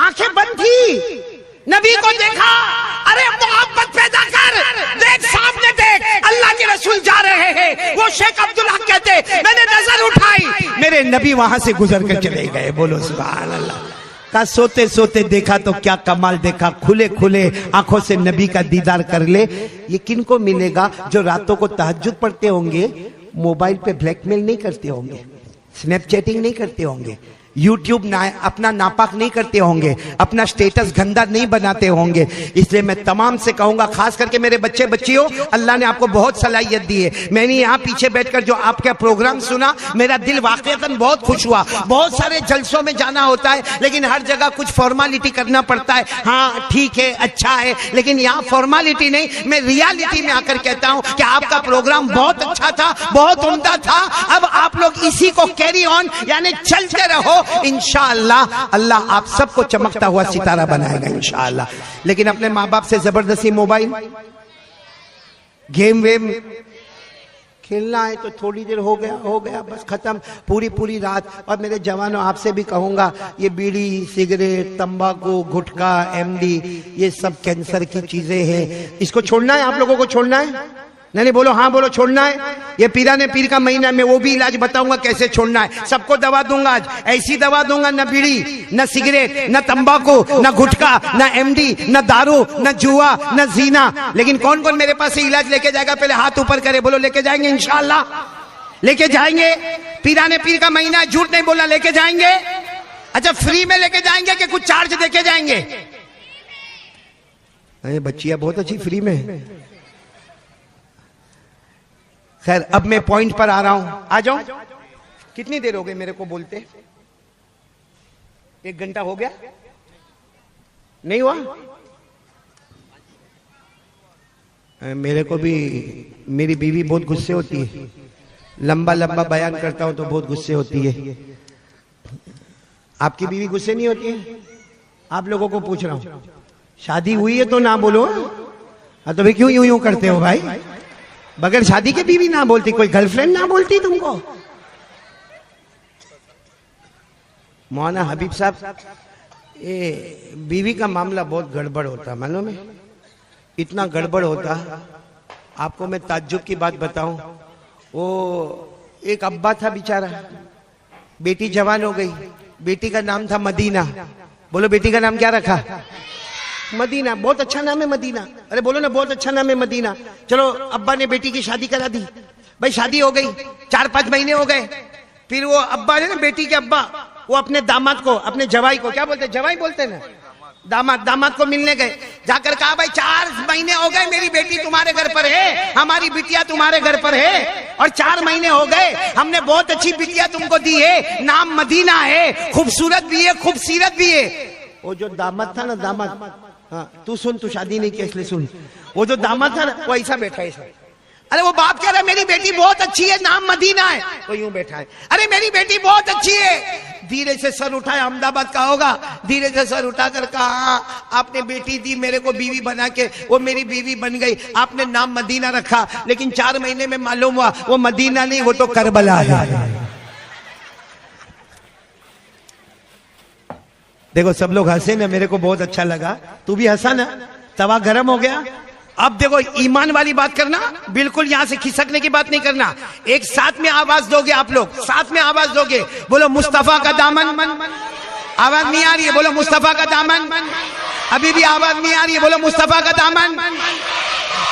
آنکھیں بند تھی، نبی کو دیکھا. ارے محبت پیدا کر، دیکھ سامنے دیکھ، اللہ کے رسول جا رہے ہیں. وہ شیخ عبدالحق کہتے میں نے نظر اٹھائی، میرے نبی وہاں سے گزر کر چلے گئے. بولو سبحان اللہ. کہا سوتے سوتے دیکھا تو کیا کمال دیکھا، کھلے کھلے آنکھوں سے نبی کا دیدار کر لے. یہ کن کو ملے گا؟ جو راتوں کو تہجد پڑھتے ہوں گے، موبائل پہ بلیک میل نہیں کرتے ہوں گے، سنیپ چیٹنگ نہیں کرتے ہوں گے، یوٹیوب اپنا ناپاک نہیں کرتے ہوں گے، اپنا سٹیٹس گندا نہیں بناتے ہوں گے. اس لیے میں تمام سے کہوں گا، خاص کر کے میرے بچے بچیوں، اللہ نے آپ کو بہت صلاحیت دی ہے. میں نے یہاں پیچھے بیٹھ کر جو آپ کا پروگرام سنا، میرا دل واقعتاً بہت خوش ہوا. بہت سارے جلسوں میں جانا ہوتا ہے لیکن ہر جگہ کچھ فارمالٹی کرنا پڑتا ہے. ہاں ٹھیک ہے، اچھا ہے، لیکن یہاں فارمالٹی نہیں، میں ریالٹی میں آ کر کہتا ہوں کہ آپ کا پروگرام بہت اچھا تھا، بہت عمدہ تھا. اب آپ لوگ اسی کو کیری آن، یعنی چلتے رہو. انشاءاللہ اللہ آپ سب کو چمکتا ہوا ستارہ بنائے گا انشاءاللہ. لیکن اپنے ماں باپ سے زبردستی موبائل گیم ویم کھیلنا ہے تو تھوڑی دیر ہو گیا بس ختم. پوری رات. اور میرے جوانوں آپ سے بھی کہوں گا یہ بیڑی سگریٹ تمباکو گٹکا ایم ڈی یہ سب کینسر کی چیزیں ہیں. اس کو چھوڑنا ہے آپ لوگوں کو چھوڑنا ہے؟ نہیں بولو ہاں بولو چھوڑنا ہے. یہ پیران پیر کا مہینہ میں وہ بھی علاج بتاؤں گا کیسے چھوڑنا ہے. سب کو دوا دوں گا آج. ایسی دوا دوں گا نہ بیڑی نہ سگریٹ نہ تمباکو نہ گٹکا نہ ایم ڈی نہ دارو نہ جوا نہ زینا. لیکن کون کون میرے پاس سے علاج لے کے جائے گا؟ پہلے ہاتھ اوپر کرے. بولو لے کے جائیں گے انشاءاللہ. لے کے جائیں گے. پیران پیر کا مہینہ ہے جھوٹ نہیں بولنا. لے کے جائیں گے. اچھا فری میں لے کے جائیں گے کہ کچھ چارج دے کے جائیں گے؟ بچیاں بہت اچھی فری میں. خیر اب میں پوائنٹ پر آ رہا ہوں. آ جاؤں. کتنی دیر ہو گئی میرے کو بولتے؟ 1 گھنٹہ ہو گیا؟ نہیں ہوا؟ میرے کو بھی میری بیوی بہت غصے ہوتی ہے. لمبا بیان کرتا ہوں تو بہت غصے ہوتی ہے. آپ کی بیوی غصے نہیں ہوتی ہے؟ آپ لوگوں کو پوچھ رہا ہوں. شادی ہوئی ہے تو نہ بولو. تو بھی کیوں یوں کرتے ہو بھائی؟ بغیر شادی کے بیوی نہ بولتی؟ کوئی گرل فرینڈ نہ بولتی تم کو؟ مولانا حبیب صاحب بیوی کا معاملہ بہت گڑبڑ ہوتا معلوم ہے. اتنا گڑبڑ ہوتا. آپ کو میں تعجب کی بات بتاؤں. وہ ایک ابا تھا بیچارہ. بیٹی جوان ہو گئی. بیٹی کا نام تھا مدینہ. بولو بیٹی کا نام کیا رکھا؟ مدینہ. بہت اچھا نام ہے مدینہ. ارے بولو نا بہت اچھا نام ہے مدینہ. چلو ابا نے بیٹی کی شادی کرا دی. بھائی شادی ہو گئی. 4-5 مہینے ہو گئے. پھر وہ ابا نے بیٹی کے ابا وہ اپنے داماد کو اپنے جوائی کو کیا بولتے؟ جوائی بولتے نا. داماد کو ملنے گئے. جا کر کہا بھائی 4 مہینے ہو گئے میری بیٹی تمہارے گھر پر ہے. ہماری بیٹیا تمہارے گھر پر ہے. اور 4 مہینے ہو گئے ہم نے بہت اچھی بیٹیا تم کو دی ہے. نام مدینہ ہے. خوبصورت بھی ہے خوبصیرت بھی ہے. وہ جو داماد تھا نا داماد. ہاں تو سن. تو شادی نہیں کی اس لیے سن. وہ جو داماد تھا نا وہ ایسا بیٹھا ہے. ارے وہ باپ کہہ رہا ہے میری بیٹی بہت اچھی ہے نام مدینہ ہے. وہ یوں بیٹھا ہے. ارے میری بیٹی بہت اچھی ہے. دھیرے سے سر اٹھایا. احمد آباد کا ہوگا. دھیرے سے سر اٹھا کر کہا آپ نے بیٹی دی میرے کو بیوی بنا کے. وہ میری بیوی بن گئی. آپ نے نام مدینہ رکھا. لیکن 4 مہینے میں معلوم ہوا وہ مدینہ نہیں وہ تو کربلا ہے. دیکھو سب لوگ ہنسے نا. میرے کو بہت اچھا لگا. تو بھی ہنسا نا. توا گرم ہو گیا. اب دیکھو ایمان والی بات کرنا. بالکل یہاں سے کھسکنے کی بات نہیں کرنا. ایک ساتھ میں آواز دو گے آپ لوگ. ساتھ میں آواز دو گے. بولو مصطفیٰ کا دامن. آواز نہیں آ رہی ہے. بولو مصطفیٰ کا دامن. ابھی بھی آواز نہیں آ رہی ہے. بولو مصطفیٰ کا دامن.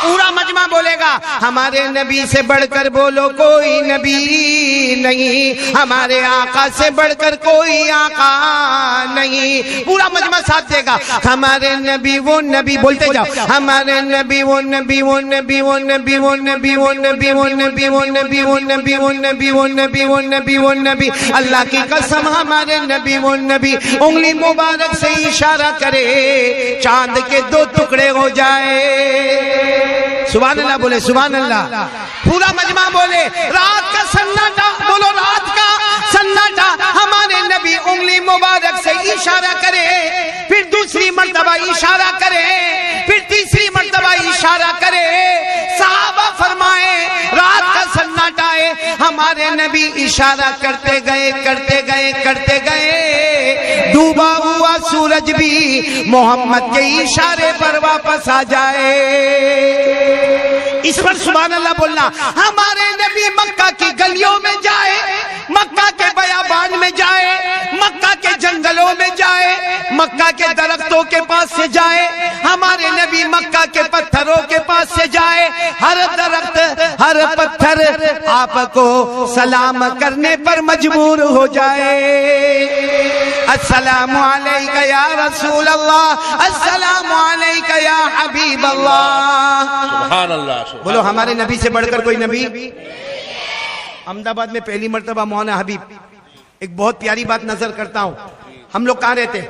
پورا مجمع بولے گا ہمارے نبی سے بڑھ کر بولو کوئی نبی نہیں. ہمارے آقا سے بڑھ کر کوئی آقا نہیں. پورا مجمع ساتھ دے گا. ہمارے نبی وہ نبی. بولتے جاؤ. ہمارے نبی وہ نبی وہ نبی وہ نبی وہ نبی وہ نبی وہ نبی وہ نبی وہ نبی وہ نبی وہ نبی وہ نبی وہ نبی. اللہ کی قسم ہمارے نبی وہ نبی. انگلی مبارک سے اشارہ کرے چاند کے 2 ٹکڑے ہو جائے. سبحان اللہ بولے سبحان اللہ. پورا مجمع بولے رات کا سناٹا. بولو رات کا سناٹا. ہمارے نبی انگلی مبارک سے اشارہ کرے. پھر دوسری مرتبہ اشارہ کرے. پھر تیسری مرتبہ اشارہ کرے. صحابہ فرمائے رات کا سناٹا ہے. ہمارے نبی اشارہ کرتے گئے کرتے گئے کرتے گئے. ڈوبا ہوا سورج بھی محمد کے اشارے پر واپس آ جائے. اس پر سبحان اللہ بولنا. ہمارے نبی مکہ کی گلیوں میں جائے. مکہ کے بیابان میں جائے. مکہ کے جنگلوں میں جائے. مکہ کے درختوں کے پاس سے جائے. ہمارے نبی مکہ کے پتھروں کے پاس سے جائے. ہر درخت ہر پتھر آپ کو سلام کرنے پر مجبور ہو جائے. السلام علیکہ یا رسول اللہ. السلام علیکہ یا حبیب اللہ. سبحان اللہ. بولو ہمارے نبی سے بڑھ کر کوئی نبی. احمد آباد میں پہلی مرتبہ مولانا حبیب. ایک بہت پیاری بات نظر کرتا ہوں. ہم لوگ کہاں رہتے؟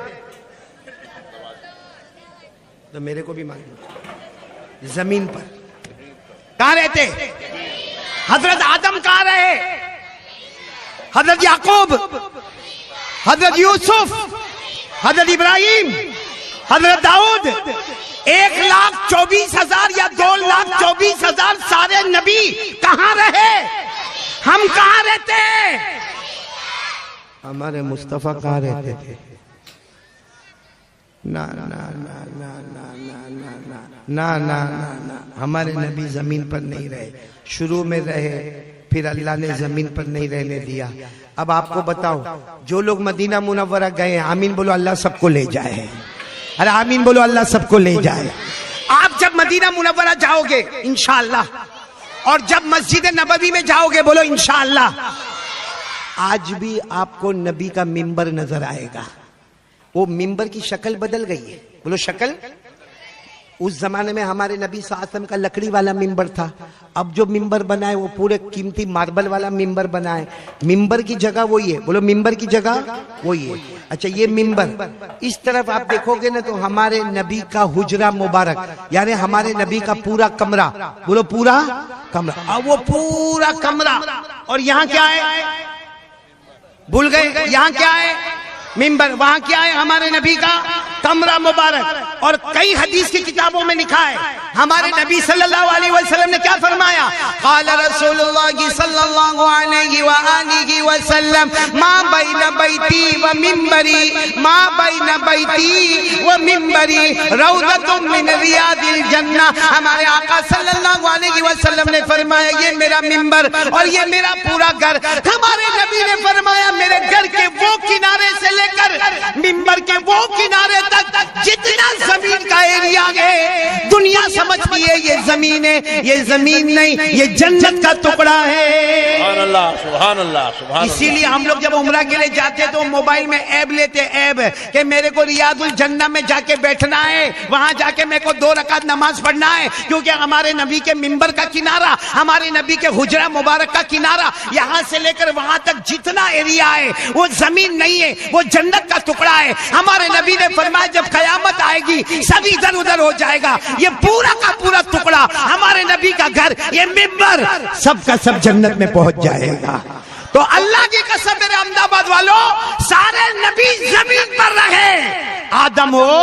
تو میرے کو بھی معلوم. زمین پر کہاں رہتے؟ حضرت آدم کہاں رہے؟ حضرت یعقوب, حضرت یوسف, حضرت ابراہیم, حضرت داؤد 1,24,000 یا 2,24,000 سارے نبی کہاں رہے؟ ہم کہاں رہتے ہیں؟ ہمارے مصطفیٰ کہاں رہتے تھے؟ نا نا نا نا نا نا نا نا نا نا، ہمارے نبی زمین پر نہیں رہے، شروع میں رہے، پھر اللہ نے زمین پر نہیں رہنے دیا۔ اب آپ کو بتاؤ، جو لوگ مدینہ منورہ گئے، آمین بولو، اللہ سب کو لے جائے۔ ارے آمین بولو، اللہ سب کو لے جائے۔ آپ جب مدینہ منورہ جاؤ گے انشاءاللہ، اور جب مسجد نبوی میں جاؤ گے، بولو انشاءاللہ، آج بھی آپ کو نبی کا ممبر نظر آئے گا۔ وہ ممبر کی شکل بدل گئی ہے، بولو شکل۔ اس زمانے میں ہمارے نبی صلی اللہ علیہ وسلم کا لکڑی والا ممبر تھا، اب جو ممبر بنا ہے وہ پورے قیمتی ماربل والا ممبر بنا ہے۔ ممبر کی جگہ وہی ہے، بولو ممبر کی جگہ وہی ہے۔ اچھا، یہ ممبر اس طرف آپ دیکھو گے نا تو ہمارے نبی کا حجرہ مبارک، یعنی ہمارے نبی کا پورا کمرہ، بولو پورا کمرہ، اب وہ پورا کمرہ، اور یہاں کیا ہے؟ بھول گئے؟ یہاں کیا ہے؟ ممبر۔ وہاں کیا ہے؟ ہمارے نبی کا کمرہ مبارک۔ اور کئی حدیث کی کتابوں میں لکھا ہے، ہمارے نبی صلی اللہ علیہ وسلم نے کیا فرمایا؟ قال رسول اللہ صلی اللہ علیہ وآلہ وسلم ما بین بیتی و ممبری، ما بین بیتی و ممبری روضۃ من ریاض الجنہ۔ ہمارے آقا صلی اللہ علیہ وسلم نے فرمایا یہ میرا ممبر اور یہ میرا پورا گھر۔ ہمارے نبی نے فرمایا میرے گھر کے وہ کنارے سے لے کر ممبر کے وہ کنارے تک جتنا زمین کا ایریا ہے، دنیا سمجھتی ہے یہ زمین ہے، یہ زمین نہیں، یہ جنت کا ٹکڑا ہے۔ سبحان اللہ، سبحان اللہ، سبحان اللہ۔ اسی لیے ہم لوگ جب عمرہ کے لیے جاتے تو موبائل میں ایب لیتے، ایب کہ میرے کو ریاض الجنہ میں جا کے بیٹھنا ہے، وہاں جا کے میرے کو 2 رکعت نماز پڑھنا ہے، کیونکہ ہمارے نبی کے ممبر کا کنارہ، ہمارے نبی کے حجرہ مبارک کا کنارہ، یہاں سے لے کر وہاں تک جتنا ایریا ہے وہ زمین نہیں ہے، وہ جنت کا ٹکڑا ہے۔ ہمارے نبی نے فرمایا جب قیامت آئے گی سب ادھر ادھر ہو جائے گا، یہ پورا کا پورا ٹکڑا ہمارے نبی کا گھر، یہ ممبر سب کا سب جنت میں پہنچ جائے گا۔ تو اللہ کی قسم میرے احمد آباد والوں، سارے نبی زمین پر رہے، آدم ہو،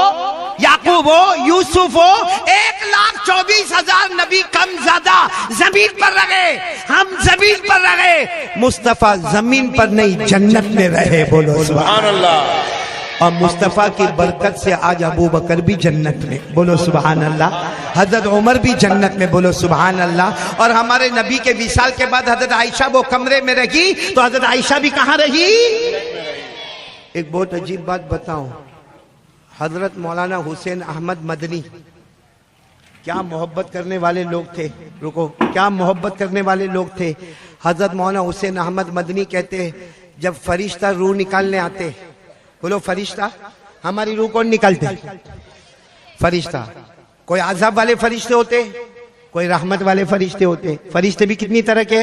یعقوب ہو، یوسف ہو، 1,24,000 نبی کم زیادہ زمین پر رہے، ہم زمین پر رہے، مصطفیٰ زمین پر نہیں جنت میں رہے، بولو سبحان اللہ۔ اور مصطفیٰ کی برکت سے آج ابو بکر بھی جنت میں، بولو سبحان اللہ، حضرت عمر بھی جنت میں، بولو سبحان اللہ۔ اور ہمارے نبی کے وصال کے بعد حضرت عائشہ وہ کمرے میں رہی تو حضرت عائشہ بھی کہاں رہی؟ ایک بہت عجیب بات بتاؤں، حضرت مولانا حسین احمد مدنی کیا محبت کرنے والے لوگ تھے، رکو، کیا محبت کرنے والے لوگ تھے۔ حضرت مولانا حسین احمد مدنی کہتے جب فرشتہ روح نکالنے آتے، بولو فرشتہ، ہماری روح کون نکالتے؟ فرشتہ۔ کوئی عذاب والے فرشتے ہوتے، کوئی رحمت والے فرشتے ہوتے۔ فرشتے بھی کتنی طرح کے؟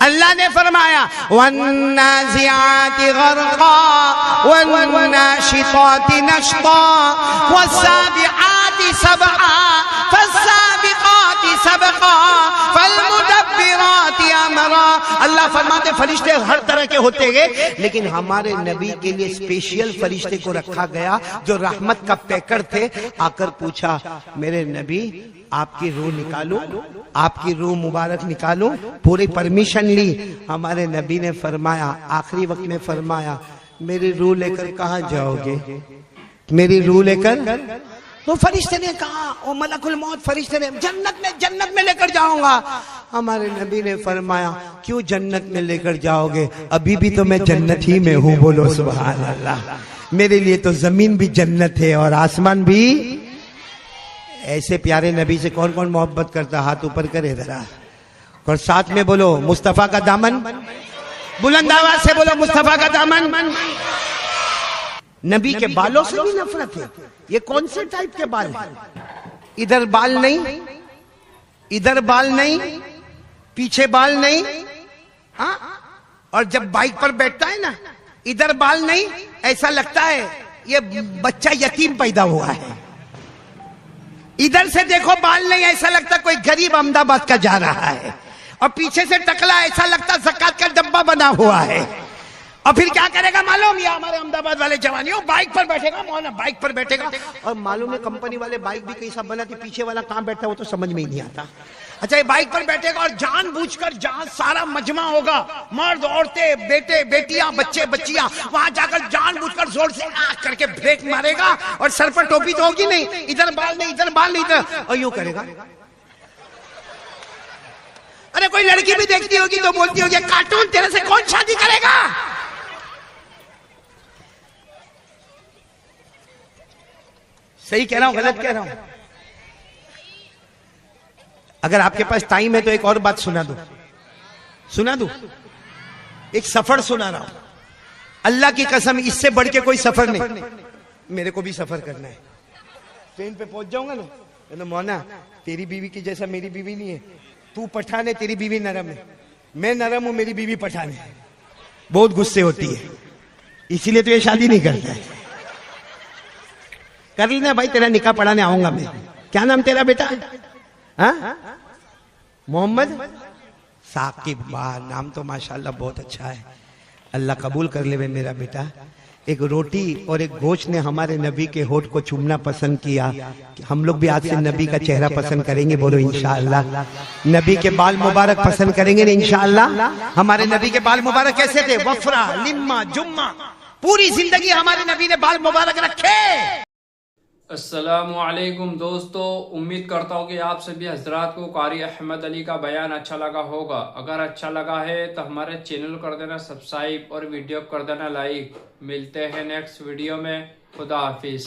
اللہ نے فرمایا وَالنَّازِعَاتِ غَرْقًا وَالنَّاشِطَاتِ نَشْطًا وَالسَّابِحَاتِ سَبْحًا فَالسَّابِقَاتِ سَبْقًا فَالْمُدَبِّرَاتِ أَمْرًا۔ اللہ فرماتے فرشتے ہر طرح کے ہوتے ہیں، لیکن ہمارے نبی کے لیے اسپیشل فرشتے کو رکھا گیا جو رحمت کا پیکر تھے۔ آ کر پوچھا میرے نبی آپ کی روح نکالو، آپ کی روح مبارک نکالو، پوری پرمیشن لی۔ ہمارے نبی نے فرمایا، آخری وقت میں فرمایا میری روح لے کر کہاں جاؤ گے؟ میری روح لے کر؟ تو فرشتے نے کہا، او ملک الموت، فرشتے نے جنت میں لے کر جاؤں گا۔ ہمارے نبی نے فرمایا کیوں جنت میں لے کر جاؤ گے؟ ابھی بھی تو میں جنت ہی میں ہوں، بولو سبحان اللہ۔ میرے لیے تو زمین بھی جنت ہے اور آسمان بھی۔ ایسے پیارے نبی سے کون کون محبت کرتا؟ ہاتھ اوپر کرے ذرا، اور ساتھ میں بولو مصطفیٰ کا دامن، بلند آواز سے بولو مصطفیٰ کا دامن۔ نبی کے بالوں سے بھی نفرت ہے۔ یہ کون سے ٹائپ کے بال ہیں؟ ادھر بال نہیں، ادھر بال نہیں، پیچھے بال نہیں، ہاں؟ اور جب بائک پر بیٹھتا ہے نا، ادھر بال نہیں، ایسا لگتا ہے یہ بچہ یتیم پیدا ہوا ہے۔ ادھر سے دیکھو بال نہیں، ایسا لگتا کوئی غریب احمد آباد کا جا رہا ہے، اور پیچھے سے ٹکلا ایسا لگتا زکات کا ڈبہ بنا ہوا ہے۔ اور پھر کیا کرے گا معلوم؟ یہ ہمارے احمدآباد والے جوانیوں بائک پر بیٹھے گا، مولانا بائک پر بیٹھے گا، اور معلوم ہے کمپنی والے بائک بھی کیسا بناتی، پیچھے والا کہاں بیٹھتا ہے وہ تو سمجھ میں ہی نہیں آتا. اچھا یہ بائک پر بیٹھے گا اور جان بوجھ کر جہاں سارا مجمع ہوگا، مرد عورتیں بیٹے بیٹیاں بچے بچیاں، وہاں جا کر جان بوجھ کر زور سے آہ کر کے بریک مارے گا، اور سر پر ٹوپی تو ہوگی نہیں، ادھر بال نہیں ادھر بال نہیں ادھر، اور یوں کرے گا. ارے کوئی لڑکی بھی دیکھتی ہوگی تو بولتی ہوگی کارٹون تیرے سے کون شادی کرے گا؟ صحیح کہہ رہا ہوں غلط کہہ رہا ہوں؟ اگر آپ کے پاس ٹائم ہے تو ایک اور بات سنا دوں، ایک سفر سنا رہا ہوں، اللہ کی قسم اس سے بڑھ کے کوئی سفر نہیں. میرے کو بھی سفر کرنا ہے، ٹرین پہ پہنچ جاؤں گا نا، مونا تیری بیوی کی جیسا میری بیوی نہیں ہے، تو پٹھان ہے تیری بیوی نرم ہے، میں نرم ہوں میری بیوی پٹھان ہے، بہت غصے ہوتی ہے، اسی لیے تو یہ شادی نہیں کرتا ہے. کر لینا بھائی، تیرا نکاح پڑھانے آؤں گا میں. کیا نام تیرا بیٹا؟ محمد ثاقب. واہ، نام تو ماشاءاللہ بہت اچھا ہے، اللہ قبول کر لے میرا بیٹا. ایک روٹی اور ایک گوشت نے ہمارے نبی کے ہونٹ کو چومنا پسند کیا. ہم لوگ بھی آج سے نبی کا چہرہ پسند کریں گے، بولو انشاءاللہ. نبی کے بال مبارک پسند کریں گے انشاءاللہ. ہمارے نبی کے بال مبارک کیسے تھے؟ وفرا لما جمع، پوری زندگی ہمارے نبی نے بال مبارک رکھے. السلام علیکم دوستو، امید کرتا ہوں کہ آپ سبھی حضرات کو قاری احمد علی کا بیان اچھا لگا ہوگا. اگر اچھا لگا ہے تو ہمارے چینل کر دینا سبسکرائب اور ویڈیو کر دینا لائک. ملتے ہیں نیکسٹ ویڈیو میں. خدا حافظ.